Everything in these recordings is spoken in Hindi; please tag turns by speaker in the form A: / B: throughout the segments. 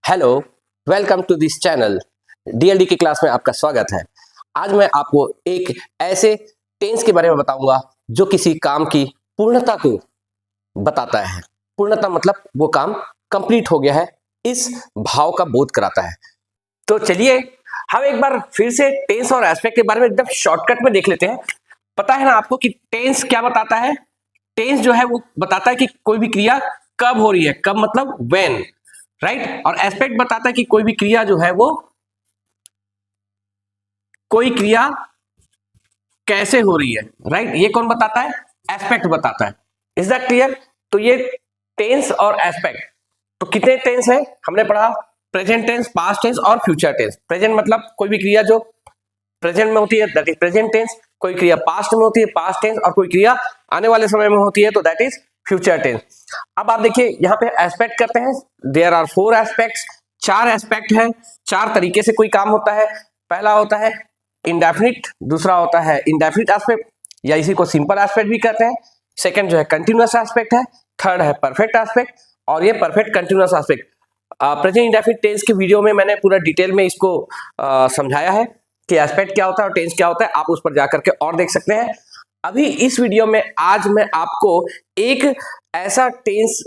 A: Hello, welcome to this channel. DLD की क्लास में आपका स्वागत है। आज मैं आपको एक ऐसे टेंस के बारे में बताऊंगा जो किसी काम की पूर्णता को बताता है। पूर्णता मतलब वो काम कंप्लीट हो गया है, इस भाव का बोध कराता है। तो चलिए हम एक बार फिर से टेंस और एस्पेक्ट के बारे में एकदम शॉर्टकट में देख लेते हैं। पता है ना आपको कि टेंस क्या बताता है? टेंस जो है वो बताता है कि कोई भी क्रिया कब हो रही है, कब मतलब व्हेन, राइट। और एस्पेक्ट बताता है कि कोई भी क्रिया जो है वो कोई क्रिया कैसे हो रही है, राइट। ये कौन बताता है? एस्पेक्ट बताता है। Is that clear? तो ये टेंस और एस्पेक्ट, तो कितने टेंस है हमने पढ़ा? प्रेजेंट टेंस, पास्ट टेंस और फ्यूचर टेंस। प्रेजेंट मतलब कोई भी क्रिया जो प्रेजेंट में होती है दैट इज प्रेजेंट टेंस, कोई क्रिया पास्ट में होती है पास्ट टेंस, और कोई क्रिया आने वाले समय में होती है तो दैट इज फ्यूचर टेंस। अब आप देखिए यहाँ पे एस्पेक्ट करते हैं, देयर आर 4 एस्पेक्ट्स, 4 एस्पेक्ट है। 4 तरीके से कोई काम होता है। पहला होता है इंडेफिनिट, दूसरा होता है इंडेफिनिट एस्पेक्ट या इसी को सिंपल एस्पेक्ट भी कहते हैं। सेकंड जो है कंटिन्यूअस एस्पेक्ट है। थर्ड है परफेक्ट एस्पेक्ट और ये perfect continuous aspect. Present indefinite tense के वीडियो में मैंने पूरा डिटेल में इसको समझाया है कि एस्पेक्ट क्या होता है और टेंस क्या होता है। आप उस पर जाकर के और देख सकते हैं। अभी इस वीडियो में आज मैं आपको एक ऐसा टेंस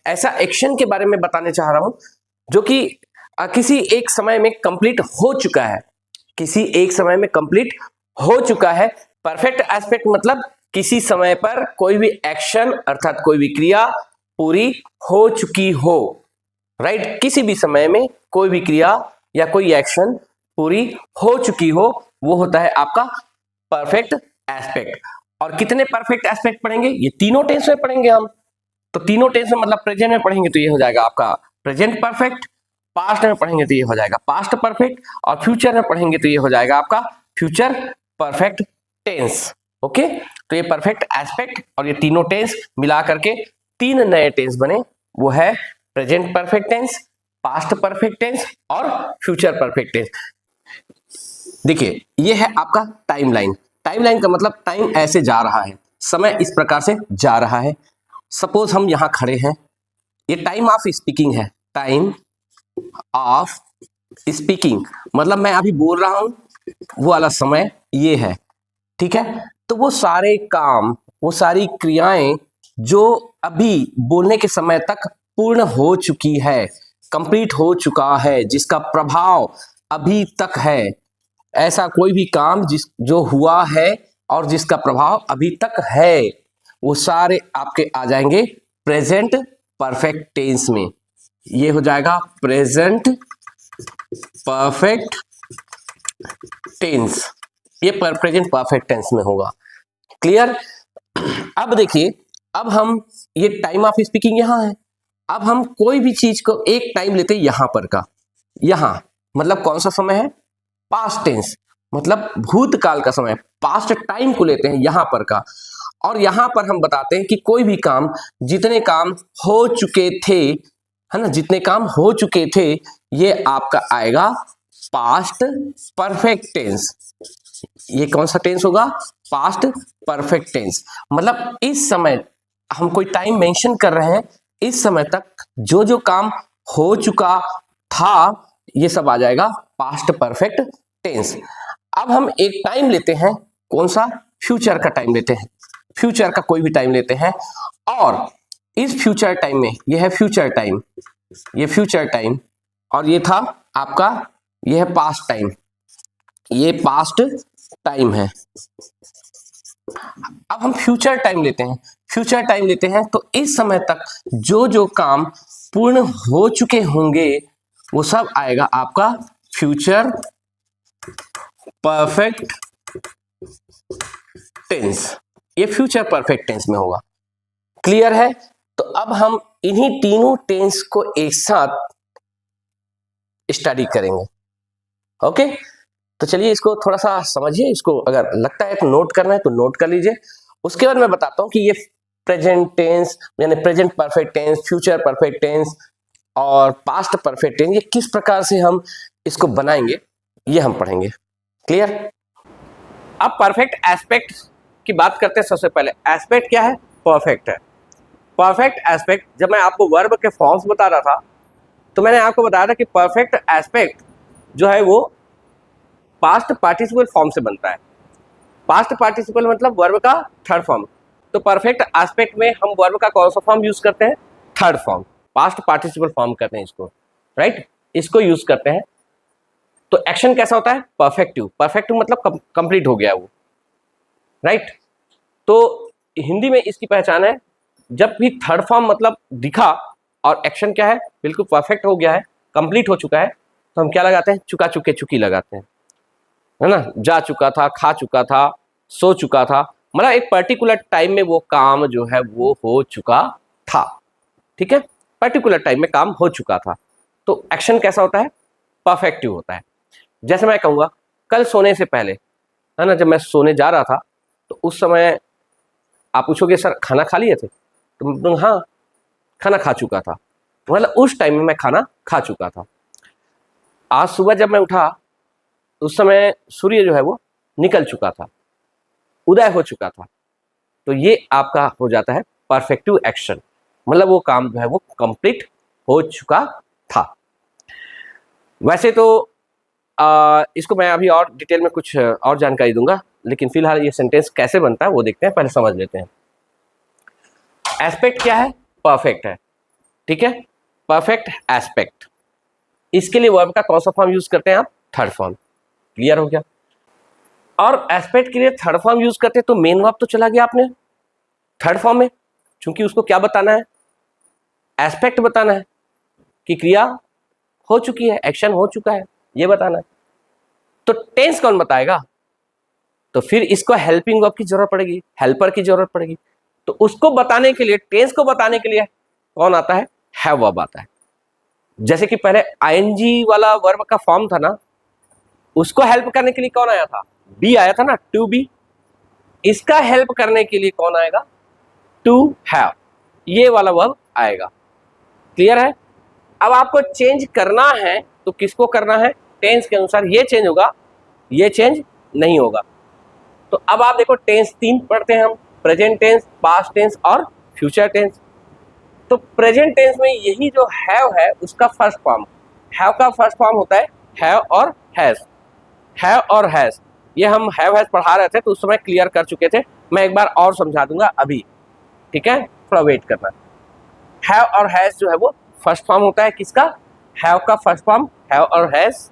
A: ऐसा एक्शन के बारे में बताने चाह रहा हूं जो कि किसी एक समय में कंप्लीट हो चुका है, किसी एक समय में कंप्लीट हो चुका है। परफेक्ट एस्पेक्ट मतलब किसी समय पर कोई भी एक्शन अर्थात कोई भी क्रिया पूरी हो चुकी हो, राइट। किसी भी समय में कोई भी क्रिया या कोई एक्शन पूरी हो चुकी हो, वो होता है आपका परफेक्ट एस्पेक्ट। और कितने परफेक्ट एस्पेक्ट पढ़ेंगे? ये तीनों टेंस में पढ़ेंगे हम। तो तीनों टेंस में मतलब प्रेजेंट में पढ़ेंगे तो ये हो जाएगा आपका प्रेजेंट परफेक्ट, पास्ट में पढ़ेंगे तो ये हो जाएगा पास्ट परफेक्ट, और फ्यूचर में पढ़ेंगे तो ये हो जाएगा आपका फ्यूचर परफेक्ट टेंस। ओके, तो ये परफेक्ट एस्पेक्ट और ये तीनों टेंस मिला करके 3 नए टेंस बने। वो है present perfect tense, past perfect tense और फ्यूचर परफेक्ट टेंस। देखिए ये है आपका टाइमलाइन। टाइमलाइन का मतलब टाइम ऐसे जा रहा है, समय इस प्रकार से जा रहा है। सपोज हम यहां खड़े हैं, ये टाइम ऑफ स्पीकिंग है। टाइम ऑफ स्पीकिंग मतलब मैं अभी बोल रहा हूं, वो वाला समय ये है, ठीक है। तो वो सारे काम, वो सारी क्रियाएं जो अभी बोलने के समय तक पूर्ण हो चुकी है, कंप्लीट हो चुका है, जिसका प्रभाव अभी तक है, ऐसा कोई भी काम जो हुआ है और जिसका प्रभाव अभी तक है, वो सारे आपके आ जाएंगे प्रेजेंट परफेक्ट टेंस में। ये हो जाएगा प्रेजेंट परफेक्ट टेंस, ये प्रेजेंट परफेक्ट टेंस में होगा। क्लियर? अब देखिए, अब हम ये टाइम ऑफ स्पीकिंग यहां है। अब हम कोई भी चीज को एक टाइम लेते हैं यहां पर का, यहां मतलब कौन सा समय है? पास्ट टेंस मतलब भूतकाल का समय, पास्ट टाइम को लेते हैं यहां पर का। और यहां पर हम बताते हैं कि कोई भी काम, जितने काम हो चुके थे, है ना, जितने काम हो चुके थे, ये आपका आएगा पास्ट परफेक्ट टेंस। ये कौन सा टेंस होगा? Past perfect tense. मतलब इस समय हम कोई टाइम मेंशन कर रहे हैं, इस समय तक जो जो काम हो चुका था, ये सब आ जाएगा पास्ट परफेक्ट टेंस। अब हम एक टाइम लेते हैं, कौन सा? फ्यूचर का टाइम लेते हैं, फ्यूचर का कोई भी टाइम लेते हैं। और इस फ्यूचर टाइम में, ये है फ्यूचर टाइम, ये फ्यूचर टाइम, और ये था आपका, ये है पास्ट टाइम, ये पास्ट टाइम है। अब हम फ्यूचर टाइम लेते हैं, फ्यूचर टाइम लेते हैं तो इस समय तक जो जो काम पूर्ण हो चुके होंगे, वो सब आएगा आपका फ्यूचर परफेक्ट टेंस। ये फ्यूचर परफेक्ट टेंस में होगा। क्लियर है? तो अब हम इन्हीं तीनों टेंस को एक साथ स्टडी करेंगे। ओके, तो चलिए इसको थोड़ा सा समझिए। इसको अगर लगता है तो नोट करना है तो नोट कर लीजिए। उसके बाद मैं बताता हूं कि ये प्रेजेंट टेंस यानी present perfect tense, future perfect tense और पास्ट परफेक्ट टेंस, ये किस प्रकार से हम इसको बनाएंगे, ये हम पढ़ेंगे। क्लियर? अब परफेक्ट एस्पेक्ट की बात करते हैं। सबसे पहले एस्पेक्ट क्या है? परफेक्ट है। परफेक्ट एस्पेक्ट, जब मैं आपको वर्ब के फॉर्म्स बता रहा था, तो मैंने आपको बताया था कि परफेक्ट एस्पेक्ट जो है वो पास्ट पार्टिसिपल फॉर्म से बनता है। पास्ट पार्टिसिपल मतलब वर्ब का थर्ड फॉर्म। तो परफेक्ट एस्पेक्ट में हम वर्ब का कौन सा फॉर्म यूज करते हैं? Third form, past participle form कहते हैं इसको, राइट? इसको यूज करते हैं। तो एक्शन कैसा होता है? परफेक्टिव। परफेक्टिव मतलब कंप्लीट हो गया वो, राइट? तो हिंदी में इसकी पहचान है, जब भी थर्ड फॉर्म मतलब दिखा और एक्शन क्या है? बिल्कुल परफेक्ट हो गया है, कंप्लीट हो चुका है, तो हम क्या लगाते हैं? चुका चुके चुकी लगाते हैं, है ना? जा चुका था, खा चुका था, सो चुका था, मतलब एक पर्टिकुलर टाइम में वो काम जो है वो हो चुका था, ठीक है? पर्टिकुलर टाइम में काम हो चुका था। तो एक्शन कैसा होता है? परफेक्टिव होता है। जैसे मैं कहूँगा कल सोने से पहले, है ना, जब मैं सोने जा रहा था तो उस समय आप पूछोगे सर खाना खा लिए थे? तो हाँ, खाना खा चुका था, मतलब उस टाइम में मैं खाना खा चुका था। आज सुबह जब मैं उठा उस समय सूर्य जो है वो निकल चुका था, उदय हो चुका था। तो ये आपका हो जाता है परफेक्टिव एक्शन, मतलब वो काम जो है वो कंप्लीट हो चुका था। वैसे तो इसको मैं अभी और डिटेल में कुछ और जानकारी दूंगा, लेकिन फिलहाल ये सेंटेंस कैसे बनता है वो देखते हैं, पहले समझ लेते हैं। एस्पेक्ट क्या है? परफेक्ट है, ठीक है? परफेक्ट एस्पेक्ट, इसके लिए वर्ब का कौन सा फॉर्म यूज करते हैं आप? Third form. क्लियर हो गया? और एस्पेक्ट के लिए थर्ड फॉर्म यूज करते हैं तो मेन वर्ब तो चला गया आपने थर्ड फॉर्म में, क्योंकि उसको क्या बताना है? एस्पेक्ट बताना है कि क्रिया हो चुकी है, एक्शन हो चुका है, ये बताना है। तो टेंस कौन बताएगा? तो फिर इसको हेल्पिंग वर्ब की जरूरत पड़ेगी, हेल्पर की जरूरत पड़ेगी। तो उसको बताने के लिए, टेंस को बताने के लिए कौन आता है? हैव वर्ब आता है। जैसे कि पहले आईएनजी वाला वर्ब का फॉर्म था ना, उसको हेल्प करने के लिए कौन आया था? बी आया था ना, टू बी। इसका हेल्प करने के लिए कौन आएगा? टू हैव, ये वाला वर्ब आएगा। क्लियर है? अब आपको चेंज करना है तो किसको करना है? टेंस के अनुसार ये चेंज होगा, ये चेंज नहीं होगा। तो अब आप देखो टेंस 3 पढ़ते हैं हम, प्रेजेंट टेंस, पास्ट टेंस और फ्यूचर टेंस। तो प्रेजेंट टेंस में यही जो हैव है उसका फर्स्ट फॉर्म, हैव का फर्स्ट फॉर्म होता है हैव और हैज। हैव और हैज, ये हम हैव हैज पढ़ा रहे थे तो उस समय क्लियर कर चुके थे, मैं एक बार और समझा दूंगा अभी, ठीक है? थोड़ा वेट करना। हैव और हैज जो है वो फर्स्ट फॉर्म होता है किसका? हैव का फर्स्ट फॉर्म हैव और हैज।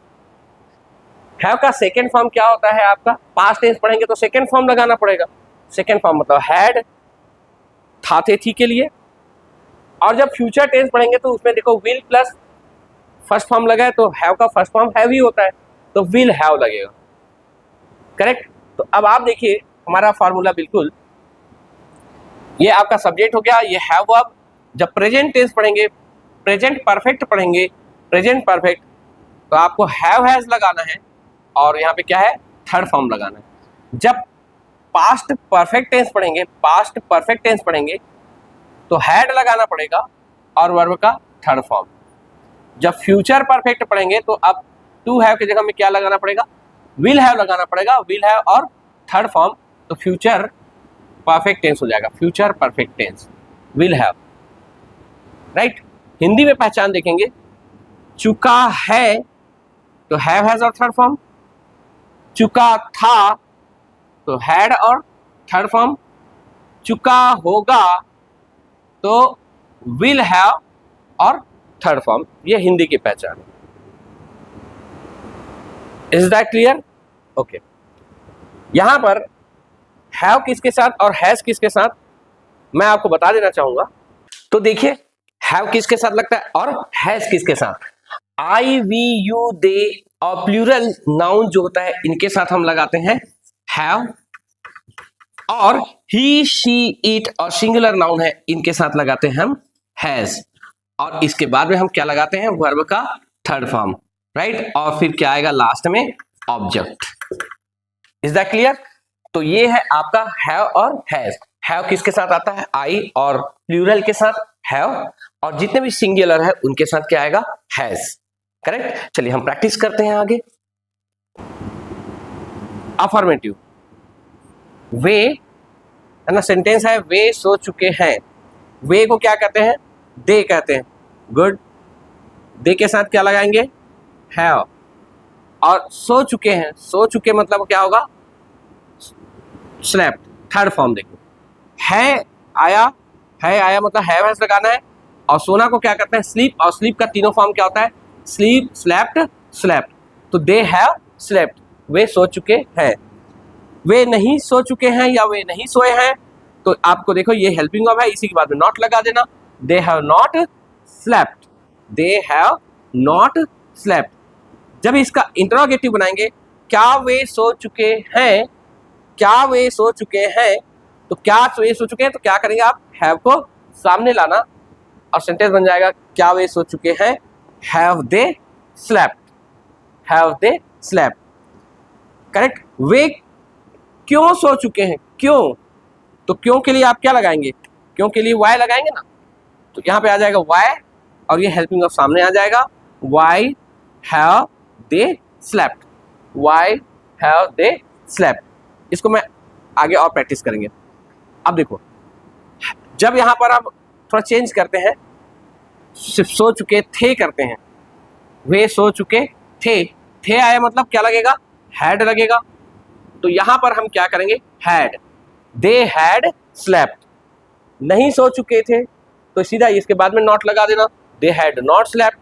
A: हैव का सेकेंड फॉर्म क्या होता है आपका? पास्ट टेंस पढ़ेंगे तो सेकेंड फॉर्म लगाना पड़ेगा। सेकेंड फॉर्म मतलब हैड, था थे थी के लिए। और जब फ्यूचर टेंस पढ़ेंगे तो उसमें देखो विल प्लस फर्स्ट फॉर्म लगा है, तो हैव का फर्स्ट फॉर्म हैव ही होता है, तो विल हैव लगेगा, करेक्ट? तो अब आप देखिए हमारा फॉर्मूला बिल्कुल, ये आपका सब्जेक्ट हो गया, ये हैव वर्ब। जब प्रेजेंट टेंस पढ़ेंगे, प्रेजेंट परफेक्ट पढ़ेंगे, प्रेजेंट परफेक्ट, तो आपको हैव हैज लगाना है और यहाँ पे क्या है? थर्ड फॉर्म लगाना है। जब पास्ट परफेक्ट टेंस पढ़ेंगे, पास्ट परफेक्ट टेंस पढ़ेंगे तो हैड लगाना पड़ेगा और वर्ब का थर्ड फॉर्म। जब फ्यूचर परफेक्ट पढ़ेंगे तो अब टू हैव की जगह में क्या लगाना पड़ेगा? विल हैव लगाना पड़ेगा, विल हैव और थर्ड फॉर्म, तो फ्यूचर परफेक्ट टेंस हो जाएगा, future perfect tense, will have, right? Hindi में पहचान देखेंगे, चुका है तो हैव हैज और थर्ड फॉर्म, चुका था तो हैड और थर्ड फॉर्म, चुका होगा तो विल हैव और थर्ड फॉर्म। ये हिंदी की पहचान है। Is that clear? ओके। यहां पर हैव किसके साथ और हैज किसके साथ मैं आपको बता देना चाहूंगा। तो देखिए हैव किसके साथ लगता है और हैज किसके साथ? आई, वी, यू, दे और प्लूरल नाउन जो होता है इनके साथ हम लगाते हैं हैव, और ही, शी, इट और सिंगुलर नाउन है इनके साथ लगाते हैं हम हैज। और इसके बाद में हम क्या लगाते हैं? वर्ब का थर्ड फॉर्म, राइट? और फिर क्या आएगा लास्ट में? ऑब्जेक्ट। Is that clear? तो ये है आपका हैव और हैज। हैव किसके साथ आता है? आई, और प्लूरल के साथ हैव, और जितने भी सिंगुलर है उनके साथ क्या आएगा? Has, correct? चलिए हम प्रैक्टिस करते हैं आगे। अफर्मेटिव, वे, है ना, सेंटेंस है वे सो चुके हैं, वे को क्या कहते हैं? दे कहते हैं, गुड। दे के साथ क्या लगाएंगे, हैव। और सो चुके हैं, सो चुके मतलब क्या होगा, स्लेप्ट, थर्ड फॉर्म देखो। है आया, है आया मतलब हैव हैज लगाना है, और सोना को क्या करते हैं, स्लीप, और स्लीप का तीनों फॉर्म क्या होता है, स्लीप, स्लेप्ट, स्लेप्ट। तो दे हैव स्लेप्ट, वे सो चुके हैं। वे नहीं सो चुके हैं या वे नहीं सोए हैं, तो आपको देखो ये हेल्पिंग वर्ब है, इसी के बाद में नॉट लगा देना। They have not slept, they have not slept. जब इसका इंटरोगेटिव बनाएंगे, क्या वे सो चुके हैं, क्या वे सो चुके हैं, तो क्या वे सो चुके हैं, तो क्या करेंगे आप, हैव को सामने लाना और सेंटेंस बन जाएगा, क्या वे सो चुके हैं, have they slept, have they slept. Correct. वे क्यों सो चुके हैं, क्यों, तो क्यों के लिए आप क्या लगाएंगे, क्यों के लिए वाई लगाएंगे ना, तो यहाँ पे आ जाएगा वाई, और ये हेल्पिंग ऑफ सामने आ जाएगा, why have they slept, why have they slept. इसको मैं आगे और प्रैक्टिस करेंगे। अब देखो, जब यहाँ पर आप थोड़ा चेंज करते हैं, सिर्फ सो चुके थे करते हैं, वे सो चुके थे आया मतलब क्या लगेगा, हैड लगेगा। तो यहां पर हम क्या करेंगे, हैड, दे हैड स्लेप्ट। नहीं सो चुके थे तो सीधा इसके बाद में नॉट लगा देना, दे हैड नॉट स्लेप्ट।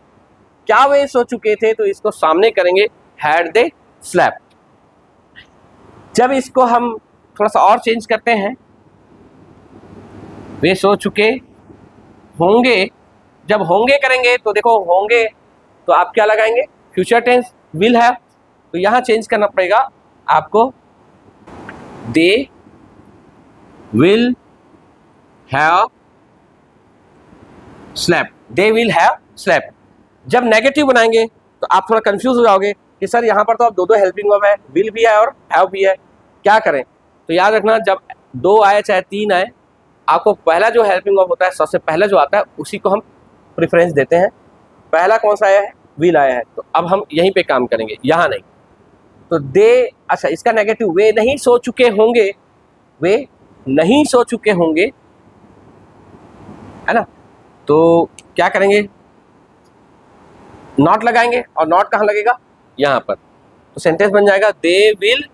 A: क्या वे सो चुके थे, तो इसको सामने करेंगे, हैड दे स्लेप्ट। जब इसको हम थोड़ा सा और चेंज करते हैं, वे सो चुके होंगे, जब होंगे करेंगे तो देखो होंगे तो आप क्या लगाएंगे, फ्यूचर टेंस, विल हैव। तो यहां चेंज करना पड़ेगा आपको, they will have slept, they will have slept. जब नेगेटिव बनाएंगे तो आप थोड़ा कंफ्यूज हो जाओगे कि सर यहाँ पर तो अब दो दो हेल्पिंग वर्ब है, विल भी है और हैव भी है, क्या करें। तो याद रखना, जब दो आए चाहे तीन आए, आपको पहला जो हेल्पिंग वर्ब होता है, सबसे पहला जो आता है उसी को हम प्रेफरेंस देते हैं। पहला कौन सा आया है, विल आया है, तो अब हम यहीं पे काम करेंगे, यहाँ नहीं। तो दे, अच्छा इसका नेगेटिव, वे नहीं सो चुके होंगे, वे नहीं सो चुके होंगे, है ना, तो क्या करेंगे, नॉट लगाएंगे, और नॉट कहाँ लगेगा, यहाँ पर। तो सेंटेंस बन जाएगा, they will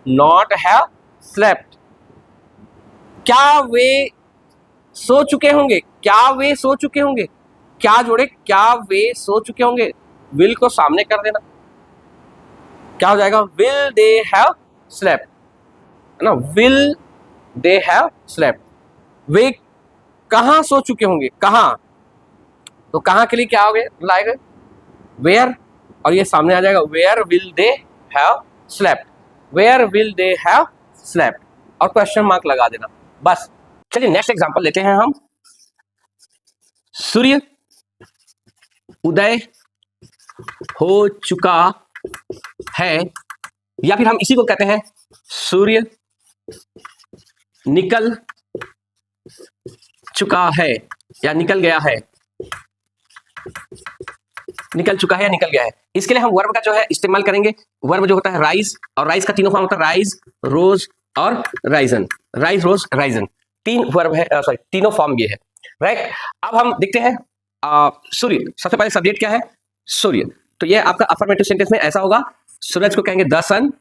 A: not have slept. क्या वे सो चुके होंगे, क्या वे सो चुके होंगे, क्या जोड़े, क्या वे सो चुके होंगे, विल को सामने कर देना, क्या हो जाएगा, विल दे हैव स्लेप्ट, है ना, विल दे हैव स्लेप्ट। वे कहाँ सो चुके होंगे, कहाँ, तो कहाँ के लिए क्या हो गए लाएगा, वेयर, और ये सामने आ जाएगा, where will they have slept, where will they have slept, और क्वेश्चन मार्क लगा देना, बस। चलिए नेक्स्ट एग्जांपल लेते हैं हम। सूर्य उदय हो चुका है, या फिर हम इसी को कहते हैं सूर्य निकल चुका है या निकल गया है, निकल चुका है या निकल गया है। इसके लिए हम वर्ब का जो है इस्तेमाल करेंगे। वर्ब जो होता है राइज, और राइज का तीनों फॉर्म होता है राइज, रोज और राइजन। राइज, रोज, राइजन, तीन वर्ब है, सॉरी तीनों फॉर्म ये है, राइट। अब हम देखते हैं सूर्य। सबसे पहले सब्जेक्ट क्या है, सूर्य। तो ये आपका अफर्मेटिव सेंटेंस में ऐसा होगा, सूरज को कहेंगे द सन,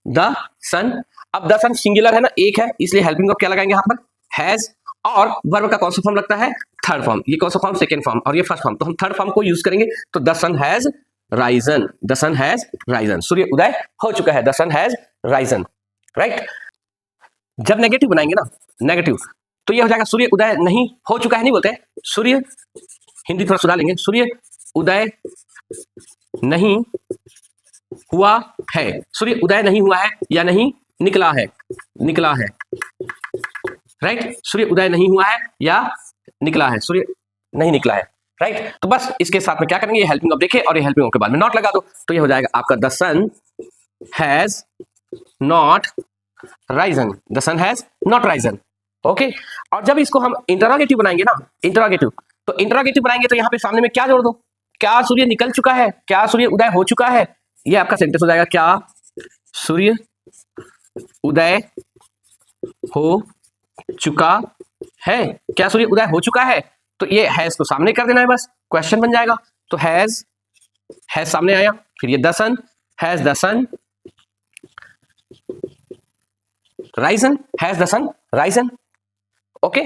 A: द सन। अब द सन सिंगुलर है ना, एक है, इसलिए हेल्पिंग वर्ब क्या लगाएंगे यहाँ पर, हैज। और वर्ब का कौन सा फॉर्म लगता है, थर्ड फॉर्म। ये कौन सा फॉर्म, सेकंड फॉर्म, और ये फर्स्ट फॉर्म, तो हम थर्ड फॉर्म को यूज करेंगे। तो the sun has risen, the sun has risen, सूर्य उदय हो चुका है, the sun has risen, right. जब नेगेटिव बनाएंगे ना, नेगेटिव, तो ये हो जाएगा सूर्य उदय नहीं हो चुका है, नहीं बोलते, सूर्य, हिंदी थोड़ा सुधार लेंगे, सूर्य उदय नहीं हुआ है, सूर्य उदय नहीं हुआ है या नहीं निकला है, निकला है, राइट। सूर्य उदय नहीं हुआ है या निकला है, सूर्य नहीं निकला है, राइट। तो बस इसके साथ में क्या करेंगे, ये हेल्पिंग वर्ब देखे और ये हेल्पिंग वर्ब के बाद में नॉट लगा दो, तो ये हो जाएगा आपका the sun has not risen, the sun has not risen, okay. और जब इसको हम इंटरोगेटिव बनाएंगे ना, इंटरोगेटिव, तो इंटरोगेटिव बनाएंगे तो यहाँ पे सामने में क्या जोड़ दो, क्या सूर्य निकल चुका है, क्या सूर्य उदय हो चुका है, ये आपका सेंटेंस हो जाएगा, क्या सूर्य उदय हो चुका है, क्या सूर्य उदय हो चुका है। तो ये हैज को सामने कर देना है, बस क्वेश्चन बन जाएगा। तो हैज हैज सामने आया, फिर ये the sun, has the sun risen, has the sun risen. Okay,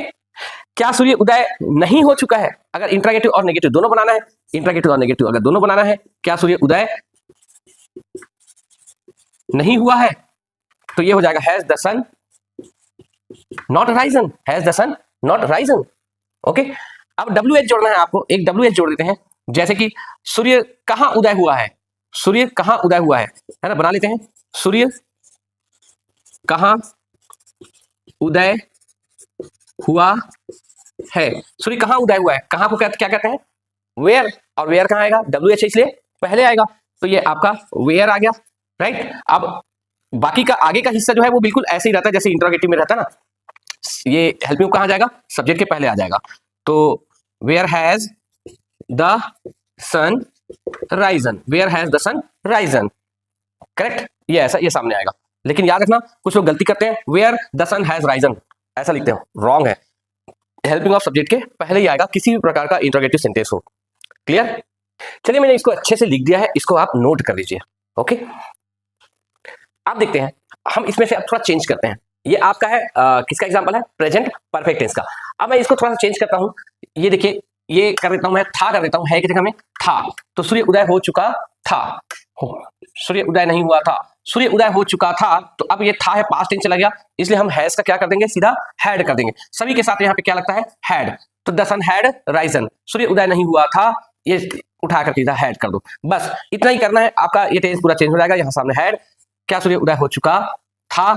A: क्या सूर्य उदय नहीं हो चुका है? अगर इंट्रागेटिव और नेगेटिव दोनों बनाना है, इंट्रागेटिव और नेगेटिव अगर दोनों बनाना है, क्या सूर्य उदय नहीं हुआ है? तो ये हो जाएगा has the sun not risen, has the sun not risen. Okay, अब WH जोड़ना है आपको, एक WH जोड़ देते हैं, जैसे कि सूर्य कहां उदय हुआ है, सूर्य कहां उदय हुआ है ना, बना लेते हैं, सूर्य कहां उदय हुआ है, सूर्य कहां उदय हुआ है, कहां को क्या कहते हैं, वेयर, और वेयर कहां आएगा, WH इसलिए पहले आएगा, तो ये आपका वेयर आ गया, राइट। अब बाकी का आगे का हिस्सा जो है वो बिल्कुल ऐसे ही रहता है जैसे इंट्रोगेटिव में रहता है ना, ये हेल्पिंग कहां जाएगा, सब्जेक्ट के पहले आ जाएगा। तो where has the sun risen, where has the sun risen, correct, ये ऐसा ये सामने आएगा। लेकिन याद रखना कुछ लोग गलती करते हैं, where the sun has risen ऐसा लिखते हो, रॉन्ग है, हेल्पिंग ऑफ सब्जेक्ट के पहले ही आएगा किसी भी प्रकार का इंट्रोगेटिव सेंटेंस हो। क्लियर? चलिए मैंने इसको अच्छे से लिख दिया है, इसको आप नोट कर लीजिए। ओके, आप देखते हैं हम इसमें से अब थोड़ा चेंज करते हैं। ये आपका है किसका एग्जांपल है, प्रेजेंट परफेक्ट टेंस का। अब मैं इसको थोड़ा सा चेंज करता हूं, ये देखिए, ये कर देता हूं मैं, था कर देता हूं, है की जगह में था, तो सूर्य उदय हो चुका था, सूर्य उदय नहीं हुआ था, सूर्य उदय हो चुका था, तो अब ये था है पास्ट टेंस चला गया, इसलिए हम हैज का क्या कर देंगे, सीधा हैड कर देंगे, सभी के साथ यहाँ पे क्या लगता है, हैड। तो द सन हैड राइजन, सूर्य उदय नहीं हुआ था, ये उठा कर सीधा हैड कर दो, बस इतना ही करना है, आपका ये टेंस पूरा चेंज हो जाएगा। यहाँ सामने हैड, क्या सूर्य उदय हो चुका था,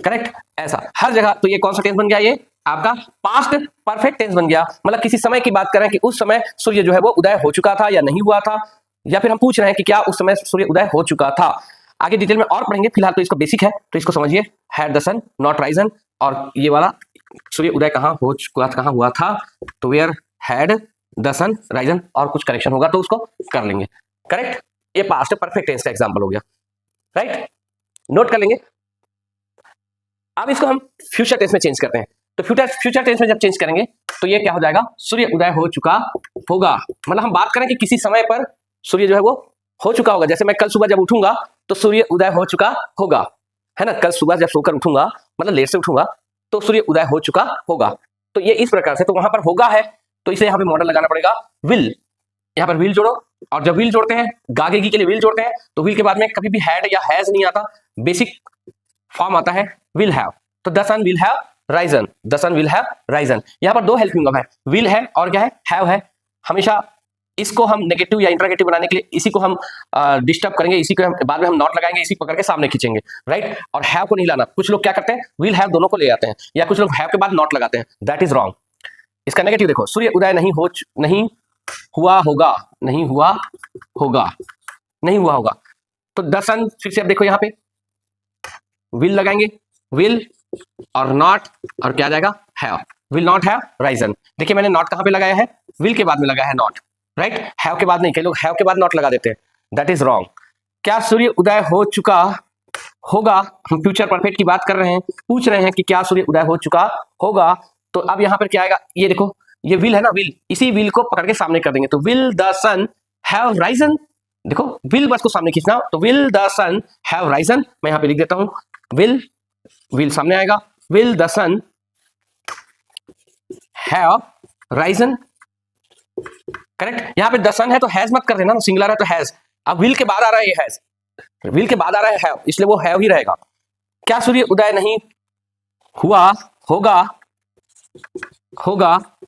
A: करेक्ट, ऐसा हर जगह। तो ये कौन सा टेंस बन गया, ये आपका पास्ट परफेक्ट टेंस बन गया, मतलब किसी समय की बात कर रहे हैं कि उस समय सूर्य जो है वो उदय हो चुका था या नहीं हुआ था, या फिर हम पूछ रहे हैं कि क्या उस समय सूर्य उदय हो चुका था। आगे डिटेल में और पढ़ेंगे, फिलहाल तो इसको बेसिक है, तो इसको समझिए, had the sun not risen, और ये वाला सूर्य उदय कहां हो चुका, कहां हुआ था, तो where had the sun risen, और कुछ करेक्शन होगा तो उसको कर लेंगे, करेक्ट। ये पास्ट परफेक्ट टेंस का एग्जांपल हो गया, राइट, नोट कर लेंगे। अब इसको हम फ्यूचर टेंस में चेंज करते हैं, तो फ्यूचर टेंस में जब चेंज करेंगे तो ये क्या हो जाएगा, सूर्य उदय हो चुका होगा, मतलब हम बात करें कि किसी समय पर सूर्य जो है वो हो चुका होगा, जैसे मैं कल सुबह जब उठूंगा तो सूर्य उदय हो चुका होगा, है ना, कल सुबह जब सोकर उठूंगा, मतलब लेट से उठूंगा तो सूर्य उदय हो चुका होगा। तो ये इस प्रकार से, तो वहां पर होगा है, तो इसे यहाँ पे मॉडल लगाना पड़ेगा विल, यहाँ पर विल जोड़ो, और जब विल जोड़ते हैं, गागेगी के लिए विल जोड़ते हैं, तो विल के बाद में कभी भी हैड या हैज नहीं आता, बेसिक फॉर्म आता है विल हैव, तो the sun will have risen, the sun will have risen. यहाँ पर दो हेल्पिंग वर्ब है, विल है और क्या है, हैव है। हमेशा इसको हम नेगेटिव या इंट्रागेटिव बनाने के लिए इसी को हम डिस्टर्ब करेंगे, इसी को हम बाद में हम नॉट लगाएंगे, इसी को पकड़ के सामने खींचेंगे, राइट, और हैव को नहीं लाना। कुछ लोग क्या करते हैं, विल हैव दोनों को ले आते हैं, या कुछ लोग हैव के बाद नॉट लगाते हैं, दैट इज रॉन्ग। इसका नेगेटिव देखो, सूर्य उदय नहीं हुआ होगा, नहीं हुआ होगा, नहीं हुआ होगा, तो द सन, फिर से अब देखो यहाँ पे विल लगाएंगे, विल और नॉट, और क्या जाएगा, have, will not have Ryzen. देखिए मैंने नॉट कहां पे लगाया है, विल के बाद में लगाया है नॉट, राइट, हैव के बाद नहीं, कई लोग हैव के बाद नॉट लगा देते हैं, दैट इज रॉन्ग। क्या सूर्य उदय हो चुका होगा, हम फ्यूचर परफेक्ट की बात कर रहे हैं, पूछ रहे हैं कि क्या सूर्य उदय हो चुका होगा, तो अब यहां पर क्या आएगा, ये देखो, ये विल है ना, विल, इसी विल को पकड़ के सामने कर देंगे, तो will the sun have risen, देखो विल बस को सामने खींचना, तो will the sun have risen, मैं यहां पे लिख देता हूं, विल सामने आएगा, will the sun have risen, correct. यहां पे द सन है तो हैज मत कर देना, सिंगुलर है तो हैज, अब विल के बाद आ रहा है ये हैज, विल के बाद आ रहा है हैव, इसलिए वो हैव ही रहेगा। क्या सूर्य उदय नहीं हुआ होगा,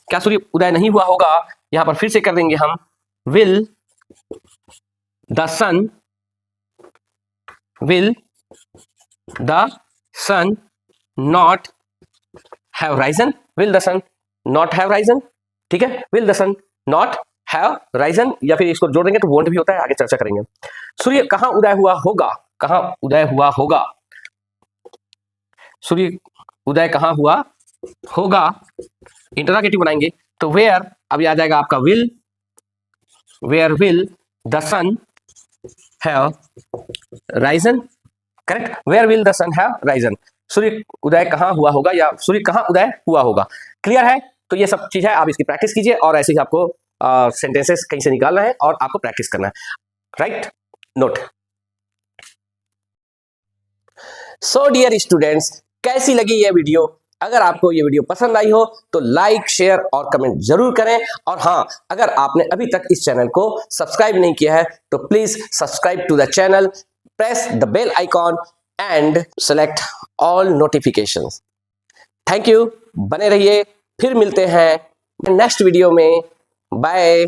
A: क्या सूर्य उदय नहीं हुआ होगा, यहां पर फिर से कर देंगे हम, will the sun not have risen, will the sun not have risen, ठीक है, will the sun not have risen, या फिर इसको जोड़ देंगे तो वोंट भी होता है, आगे चर्चा करेंगे। सूर्य कहां उदय हुआ होगा, कहां उदय हुआ होगा, सूर्य उदय कहां हुआ होगा, इंटरोगेटिव बनाएंगे, तो वेयर, अब आ जाएगा आपका will, where will the sun have risen, correct, where will the sun have risen, सूर्य उदय कहां हुआ होगा, या सूर्य कहां उदय हुआ होगा। क्लियर है? तो ये सब चीज है, आप इसकी प्रैक्टिस कीजिए और ऐसे ही आपको सेंटेंसेस कहीं से निकालना है और आपको प्रैक्टिस करना है, right? Note. So dear students, कैसी लगी ये वीडियो? अगर आपको ये वीडियो पसंद आई हो तो लाइक, शेयर और कमेंट जरूर करें। और हाँ, अगर आपने अभी तक इस चैनल को सब्सक्राइब नहीं किया है तो please subscribe to the channel, press the bell icon and select all notifications. Thank you, बने रहिए, फिर मिलते हैं नेक्स्ट वीडियो में। बाय।